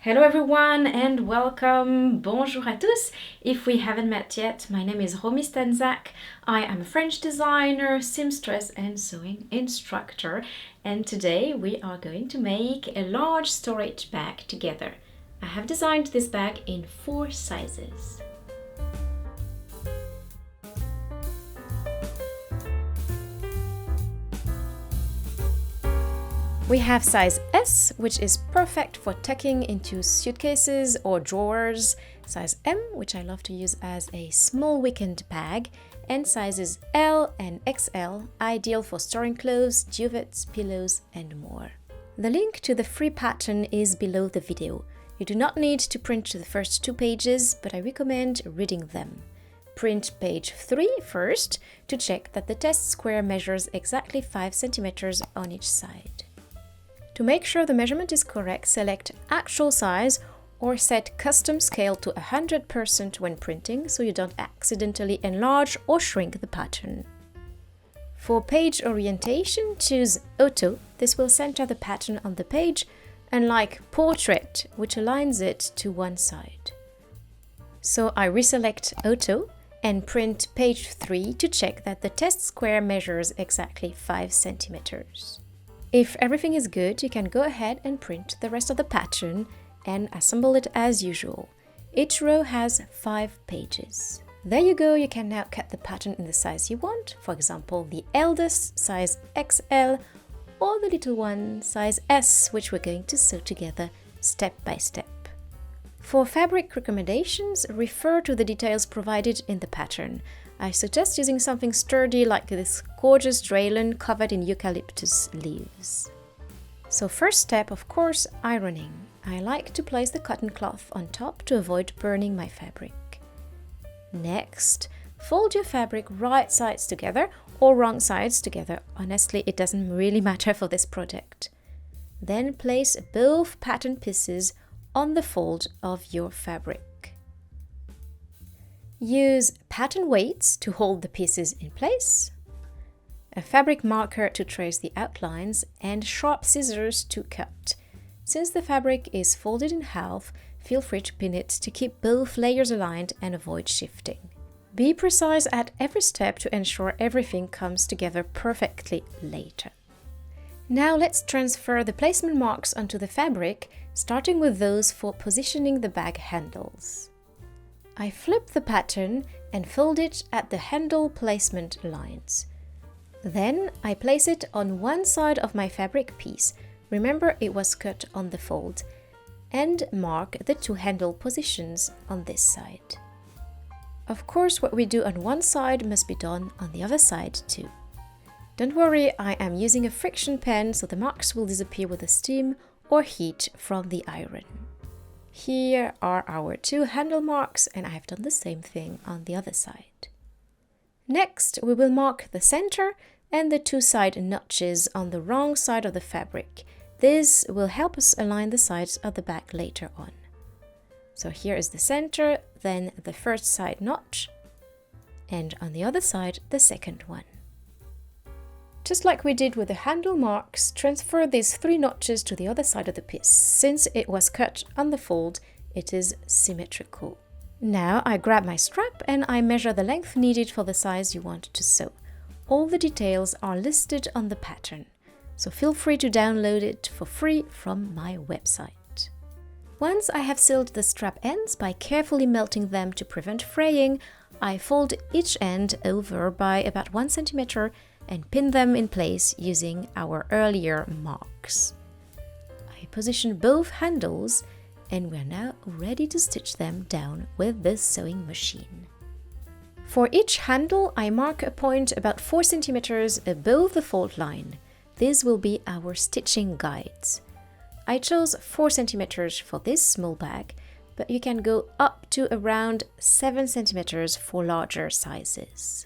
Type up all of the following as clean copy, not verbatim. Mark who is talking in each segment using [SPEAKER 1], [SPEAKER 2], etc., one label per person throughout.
[SPEAKER 1] Hello everyone and welcome, bonjour à tous. If we haven't met yet, my name is Romy Stanzak. I am a French designer, seamstress and sewing instructor, and today we are going to make a large storage bag together. I have designed this bag in 4 sizes. We have size S, which is perfect for tucking into suitcases or drawers, size M, which I love to use as a small weekend bag, and sizes L and XL, ideal for storing clothes, duvets, pillows, and more. The link to the free pattern is below the video. You do not need to print the first 2 pages, but I recommend reading them. Print page 3 first to check that the test square measures exactly 5 centimeters on each side. To make sure the measurement is correct, select actual size or set custom scale to 100% when printing so you don't accidentally enlarge or shrink the pattern. For page orientation, choose Auto. This will center the pattern on the page, unlike Portrait, which aligns it to one side. So I reselect Auto and print page 3 to check that the test square measures exactly 5 centimeters. If everything is good, you can go ahead and print the rest of the pattern and assemble it as usual. Each row has 5 pages. There you go, you can now cut the pattern in the size you want, for example the eldest size XL or the little one size S, which we're going to sew together step by step. For fabric recommendations, refer to the details provided in the pattern. I suggest using something sturdy like this gorgeous dralon covered in eucalyptus leaves. So first step, of course, ironing. I like to place the cotton cloth on top to avoid burning my fabric. Next, fold your fabric right sides together or wrong sides together. Honestly, it doesn't really matter for this project. Then place both pattern pieces on the fold of your fabric. Use pattern weights to hold the pieces in place, a fabric marker to trace the outlines, and sharp scissors to cut. Since the fabric is folded in half, feel free to pin it to keep both layers aligned and avoid shifting. Be precise at every step to ensure everything comes together perfectly later. Now let's transfer the placement marks onto the fabric, starting with those for positioning the bag handles. I flip the pattern and fold it at the handle placement lines. Then I place it on one side of my fabric piece, remember it was cut on the fold, and mark the 2 handle positions on this side. Of course, what we do on one side must be done on the other side too. Don't worry, I am using a friction pen so the marks will disappear with the steam or heat from the iron. Here are our 2 handle marks, and I have done the same thing on the other side. Next, we will mark the center and the 2 side notches on the wrong side of the fabric. This will help us align the sides of the bag later on. So here is the center, then the first side notch, and on the other side, the second one. Just like we did with the handle marks, transfer these 3 notches to the other side of the piece. Since it was cut on the fold, it is symmetrical. Now I grab my strap and I measure the length needed for the size you want to sew. All the details are listed on the pattern, so feel free to download it for free from my website. Once I have sealed the strap ends by carefully melting them to prevent fraying, I fold each end over by about 1 centimeter and pin them in place using our earlier marks. I position both handles and we're now ready to stitch them down with the sewing machine. For each handle, I mark a point about 4 centimeters above the fold line. This will be our stitching guides. I chose 4 centimeters for this small bag, but you can go up to around 7 centimeters for larger sizes.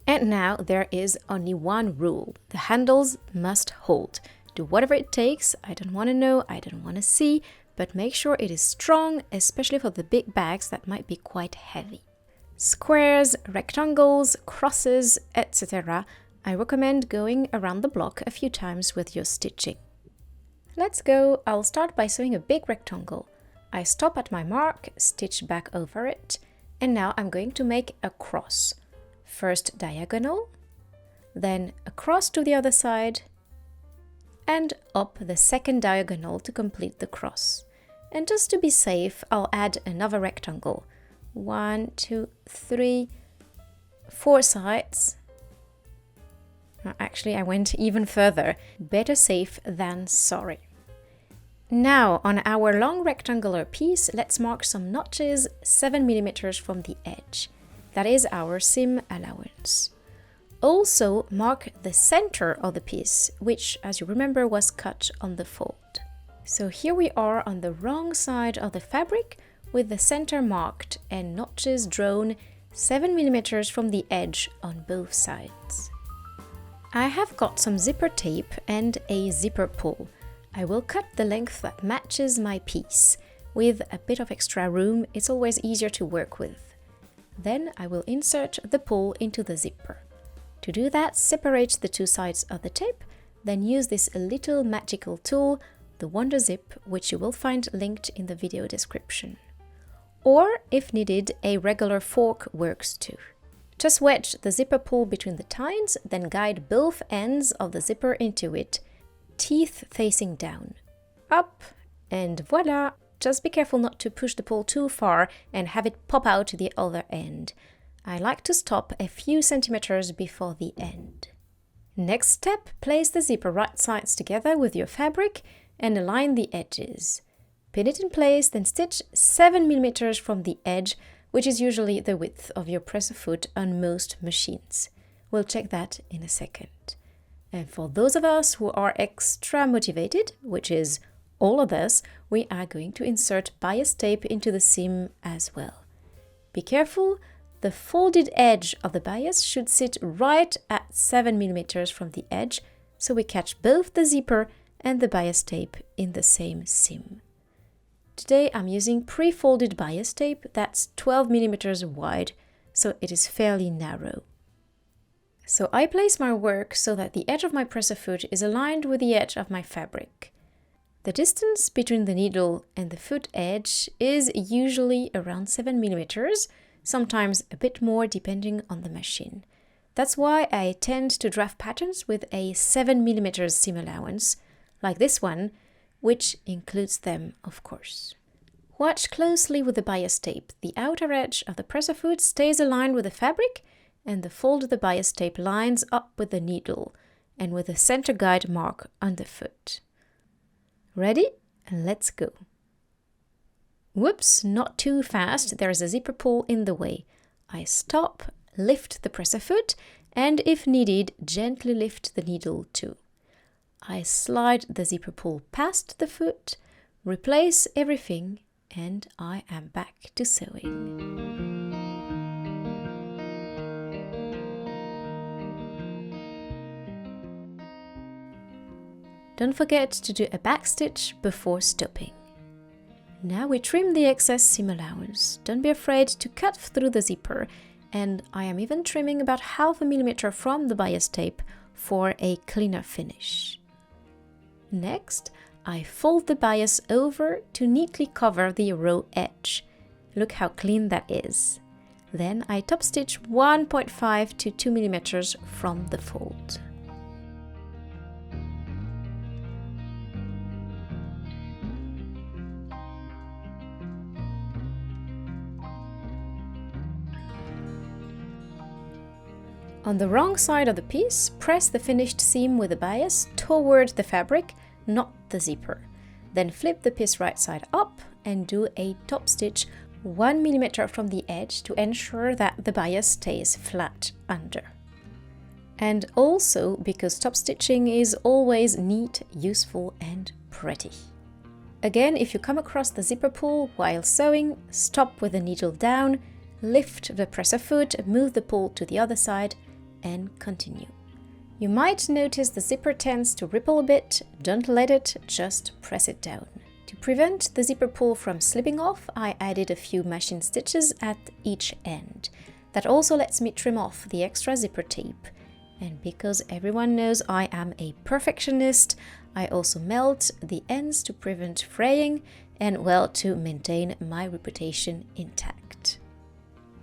[SPEAKER 1] And now there is only one rule. The handles must hold. Do whatever it takes. I don't want to know, I don't want to see, but make sure it is strong, especially for the big bags that might be quite heavy. Squares, rectangles, crosses, etc. I recommend going around the block a few times with your stitching. Let's go. I'll start by sewing a big rectangle. I stop at my mark, stitch back over it, and now I'm going to make a cross. First diagonal, then across to the other side, and up the second diagonal to complete the cross. And just to be safe, I'll add another rectangle. 1, 2, 3, 4 sides. Actually, I went even further. Better safe than sorry. Now, on our long rectangular piece, let's mark some notches 7 mm from the edge. That is our seam allowance. Also, mark the center of the piece, which, as you remember, was cut on the fold. So here we are on the wrong side of the fabric with the center marked and notches drawn 7 mm from the edge on both sides. I have got some zipper tape and a zipper pull. I will cut the length that matches my piece. With a bit of extra room, it's always easier to work with. Then I will insert the pull into the zipper. To do that, separate the two sides of the tape, then use this little magical tool, the Wonder Zip, which you will find linked in the video description. Or, if needed, a regular fork works too. Just wedge the zipper pull between the tines, then guide both ends of the zipper into it, teeth facing down. Up, and voila! Just be careful not to push the pull too far and have it pop out to the other end. I like to stop a few centimeters before the end. Next step, place the zipper right sides together with your fabric and align the edges. Pin it in place, then stitch 7 mm from the edge, which is usually the width of your presser foot on most machines. We'll check that in a second. And for those of us who are extra motivated, which is all of us, we are going to insert bias tape into the seam as well. Be careful, the folded edge of the bias should sit right at 7 mm from the edge, so we catch both the zipper and the bias tape in the same seam. Today I'm using pre-folded bias tape that's 12 mm wide, so it is fairly narrow. So I place my work so that the edge of my presser foot is aligned with the edge of my fabric. The distance between the needle and the foot edge is usually around 7 mm, sometimes a bit more depending on the machine. That's why I tend to draft patterns with a 7 mm seam allowance, like this one, which includes them, of course. Watch closely with the bias tape. The outer edge of the presser foot stays aligned with the fabric, and the fold of the bias tape lines up with the needle and with a center guide mark on the foot. Ready? And let's go. Whoops, not too fast, there's a zipper pull in the way. I stop, lift the presser foot, and if needed, gently lift the needle too. I slide the zipper pull past the foot, replace everything, and I am back to sewing. Don't forget to do a back stitch before stopping. Now we trim the excess seam allowance. Don't be afraid to cut through the zipper, and I am even trimming about 0.5 mm from the bias tape for a cleaner finish. Next, I fold the bias over to neatly cover the row edge. Look how clean that is. Then I top stitch 1.5 to 2 mm from the fold. On the wrong side of the piece, press the finished seam with the bias toward the fabric, not the zipper. Then flip the piece right side up and do a top stitch 1 mm from the edge to ensure that the bias stays flat under. And also because top stitching is always neat, useful and pretty. Again, if you come across the zipper pull while sewing, stop with the needle down, lift the presser foot, move the pull to the other side, and continue. You might notice the zipper tends to ripple a bit. Don't let it, just press it down. To prevent the zipper pull from slipping off, I added a few machine stitches at each end. That also lets me trim off the extra zipper tape. And because everyone knows I am a perfectionist, I also melt the ends to prevent fraying and well, to maintain my reputation intact.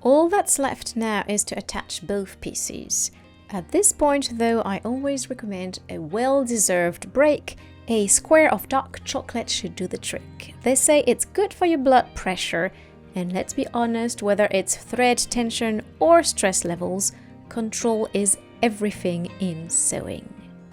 [SPEAKER 1] All that's left now is to attach both pieces. At this point though, I always recommend a well-deserved break. A square of dark chocolate should do the trick. They say it's good for your blood pressure, and let's be honest, whether it's thread tension or stress levels, control is everything in sewing.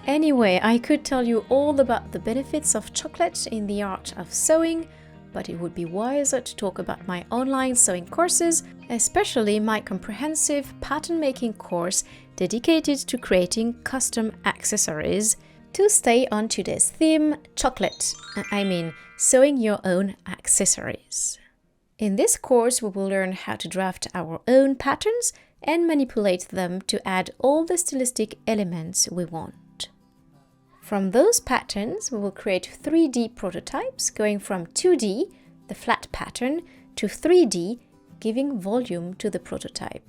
[SPEAKER 1] Anyway, I could tell you all about the benefits of chocolate in the art of sewing, but it would be wiser to talk about my online sewing courses, especially my comprehensive pattern making course dedicated to creating custom accessories. To stay on today's theme, chocolate, I mean sewing your own accessories. In this course, we will learn how to draft our own patterns and manipulate them to add all the stylistic elements we want. From those patterns, we will create 3D prototypes going from 2D, the flat pattern, to 3D, giving volume to the prototype.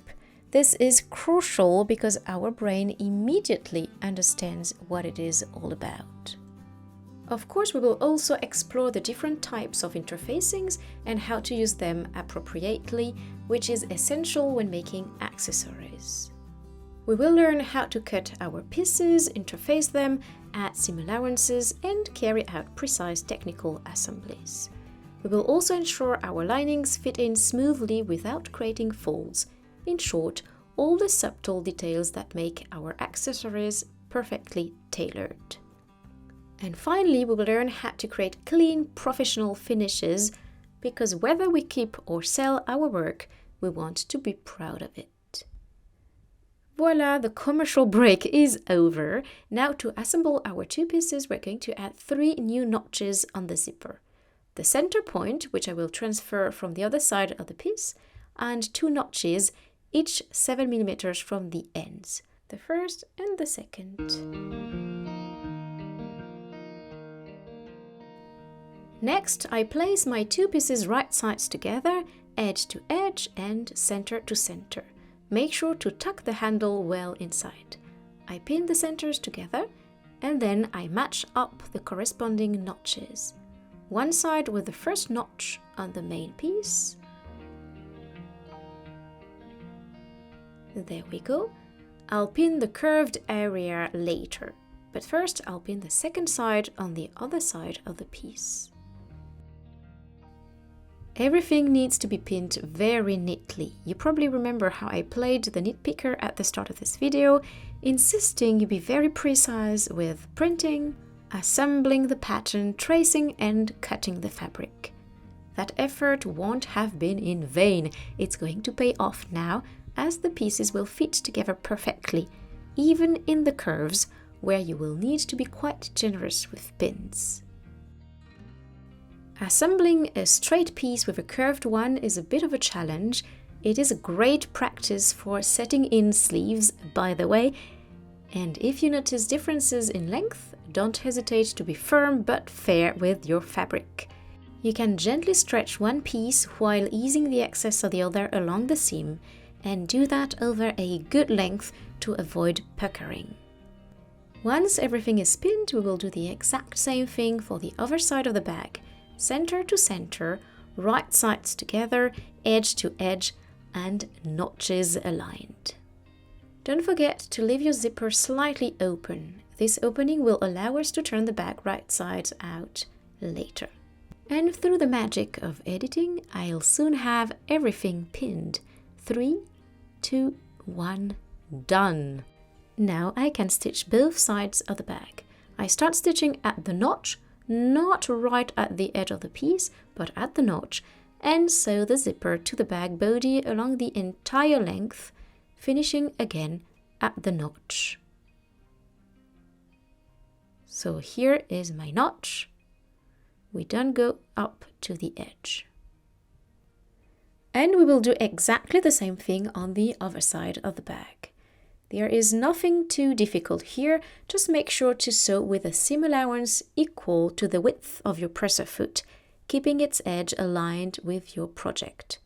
[SPEAKER 1] This is crucial because our brain immediately understands what it is all about. Of course, we will also explore the different types of interfacings and how to use them appropriately, which is essential when making accessories. We will learn how to cut our pieces, interface them, add seam allowances, and carry out precise technical assemblies. We will also ensure our linings fit in smoothly without creating folds. In short, all the subtle details that make our accessories perfectly tailored. And finally, we will learn how to create clean, professional finishes, because whether we keep or sell our work, we want to be proud of it. Voila, the commercial break is over. Now to assemble our two pieces, we're going to add 3 new notches on the zipper. The center point, which I will transfer from the other side of the piece, and 2 notches, each 7 mm from the ends, the first and the second. Next, I place my 2 pieces right sides together, edge to edge and center to center. Make sure to tuck the handle well inside. I pin the centers together and then I match up the corresponding notches. One side with the first notch on the main piece. There we go. I'll pin the curved area later, but first I'll pin the second side on the other side of the piece. Everything needs to be pinned very neatly. You probably remember how I played the nitpicker at the start of this video, insisting you be very precise with printing, assembling the pattern, tracing and cutting the fabric. That effort won't have been in vain. It's going to pay off now, as the pieces will fit together perfectly, even in the curves, where you will need to be quite generous with pins. Assembling a straight piece with a curved one is a bit of a challenge. It is a great practice for setting in sleeves, by the way, and if you notice differences in length, don't hesitate to be firm but fair with your fabric. You can gently stretch one piece while easing the excess of the other along the seam, and do that over a good length to avoid puckering. Once everything is pinned, we will do the exact same thing for the other side of the bag. Center to center, right sides together, edge to edge, and notches aligned. Don't forget to leave your zipper slightly open. This opening will allow us to turn the bag right side out later. And through the magic of editing, I'll soon have everything pinned. 3, 2, 1, done! Now I can stitch both sides of the bag. I start stitching at the notch, not right at the edge of the piece, but at the notch, and sew the zipper to the bag body along the entire length, finishing again at the notch. So here is my notch. We then go up to the edge. And we will do exactly the same thing on the other side of the bag. There is nothing too difficult here, just make sure to sew with a seam allowance equal to the width of your presser foot, keeping its edge aligned with your project.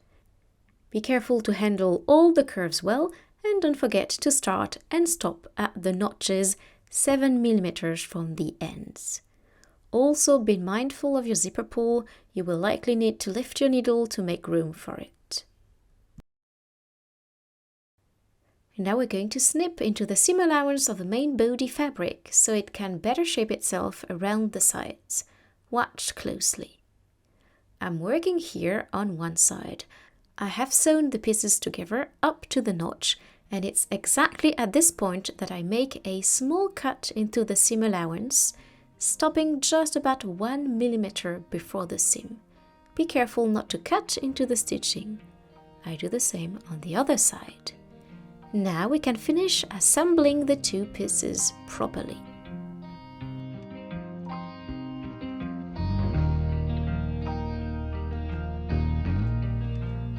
[SPEAKER 1] Be careful to handle all the curves well, and don't forget to start and stop at the notches 7 mm from the ends. also be mindful of your zipper pull. You will likely need to lift your needle to make room for it. Now we're going to snip into the seam allowance of the main body fabric so it can better shape itself around the sides. Watch closely. I'm working here on one side. I have sewn the pieces together up to the notch, and it's exactly at this point that I make a small cut into the seam allowance, stopping just about 1 millimeter before the seam. Be careful not to cut into the stitching. I do the same on the other side. Now we can finish assembling the two pieces properly.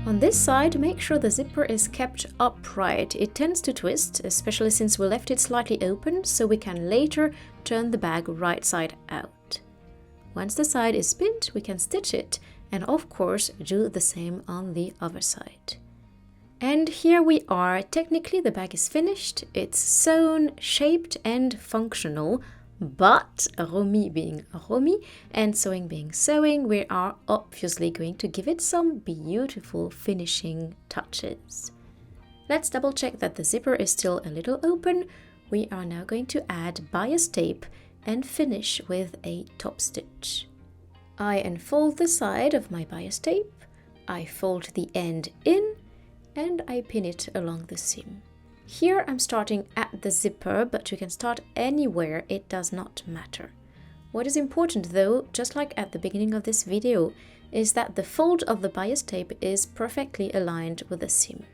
[SPEAKER 1] On this side, make sure the zipper is kept upright. It tends to twist, especially since we left it slightly open, so we can later turn the bag right side out. Once the side is pinned, we can stitch it, and of course do the same on the other side. And here we are. Technically the bag is finished, it's sewn, shaped and functional, but Romy being Romy and sewing being sewing, we are obviously going to give it some beautiful finishing touches. Let's double check that the zipper is still a little open. We are now going to add bias tape and finish with a top stitch. I unfold the side of my bias tape, I fold the end in, and I pin it along the seam. Here I'm starting at the zipper, but you can start anywhere, it does not matter. What is important though, just like at the beginning of this video, is that the fold of the bias tape is perfectly aligned with the seam.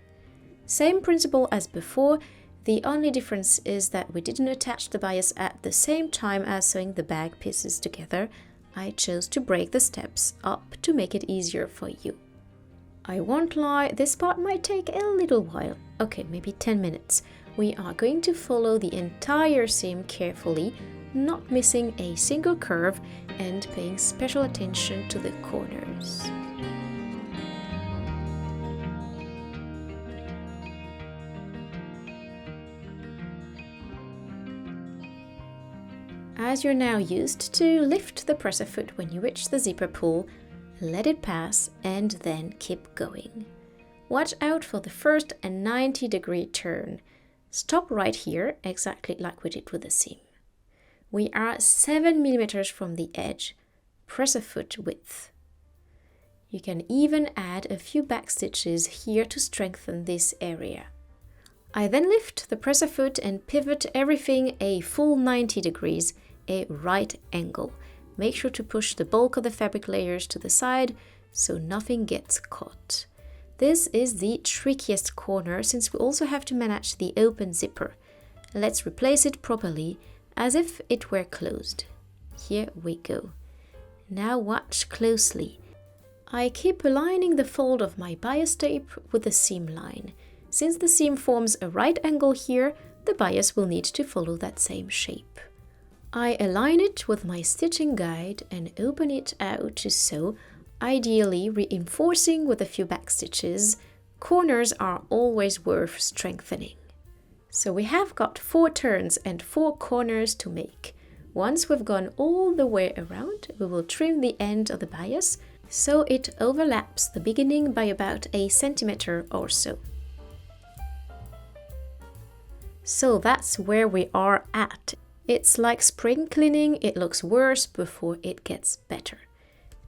[SPEAKER 1] Same principle as before, the only difference is that we didn't attach the bias at the same time as sewing the bag pieces together. I chose to break the steps up to make it easier for you. I won't lie, this part might take a little while, okay, maybe 10 minutes. We are going to follow the entire seam carefully, not missing a single curve and paying special attention to the corners. As you're now used to, lift the presser foot when you reach the zipper pull, let it pass and then keep going. Watch out for the first 90-degree turn. Stop right here, exactly like we did with the seam. We are 7 millimeters from the edge, presser foot width. You can even add a few back stitches here to strengthen this area. I then lift the presser foot and pivot everything a full 90 degrees, a right angle. Make sure to push the bulk of the fabric layers to the side so nothing gets caught. This is the trickiest corner since we also have to manage the open zipper. Let's replace it properly as if it were closed. Here we go. Now watch closely. I keep aligning the fold of my bias tape with the seam line. Since the seam forms a right angle here, the bias will need to follow that same shape. I align it with my stitching guide and open it out to sew, ideally reinforcing with a few back stitches. Corners are always worth strengthening. So we have got 4 turns and 4 corners to make. Once we've gone all the way around, we will trim the end of the bias so it overlaps the beginning by about 1 centimeter or so. So that's where we are at. It's like spring cleaning, it looks worse before it gets better.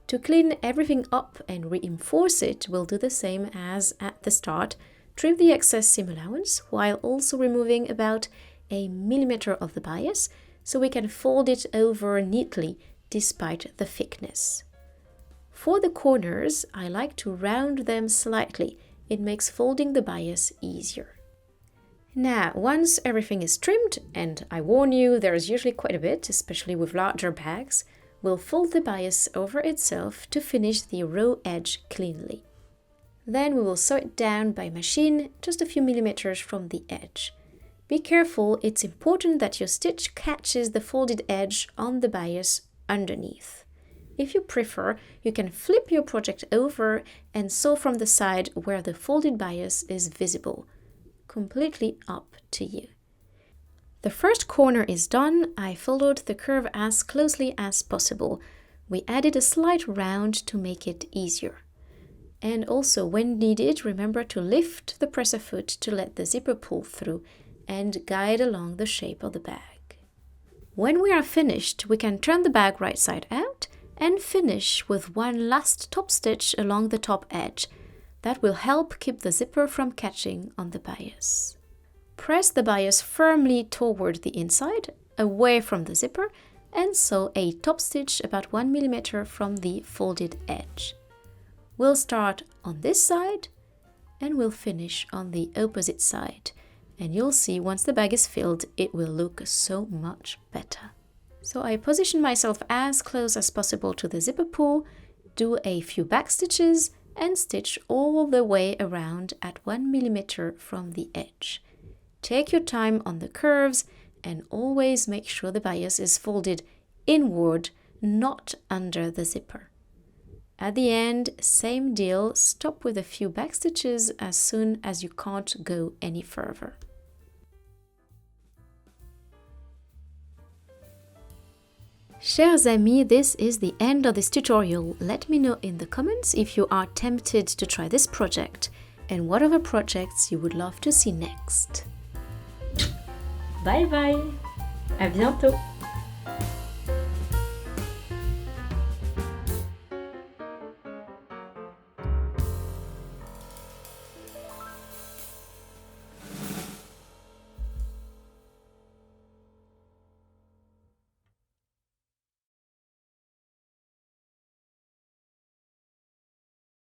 [SPEAKER 1] To clean everything up and reinforce it, we'll do the same as at the start. Trim the excess seam allowance while also removing about 1 millimeter of the bias so we can fold it over neatly despite the thickness. For the corners, I like to round them slightly. It makes folding the bias easier. Now, once everything is trimmed, and I warn you, there is usually quite a bit, especially with larger bags, we'll fold the bias over itself to finish the raw edge cleanly. Then we will sew it down by machine just a few millimeters from the edge. Be careful, it's important that your stitch catches the folded edge on the bias underneath. If you prefer, you can flip your project over and sew from the side where the folded bias is visible. Completely up to you. The first corner is done. I followed the curve as closely as possible. We added a slight round to make it easier. And also, when needed, remember to lift the presser foot to let the zipper pull through and guide along the shape of the bag. When we are finished, we can turn the bag right side out and finish with one last top stitch along the top edge. That will help keep the zipper from catching on the bias. Press the bias firmly toward the inside, away from the zipper, and sew a top stitch about 1 mm from the folded edge. We'll start on this side and we'll finish on the opposite side. And you'll see once the bag is filled, it will look so much better. So I position myself as close as possible to the zipper pull, do a few back stitches, and stitch all the way around at 1 mm from the edge. Take your time on the curves and always make sure the bias is folded inward, not under the zipper. At the end, same deal, stop with a few back stitches as soon as you can't go any further. Chers amis, this is the end of this tutorial. Let me know in the comments if you are tempted to try this project and what other projects you would love to see next. Bye bye! À bientôt!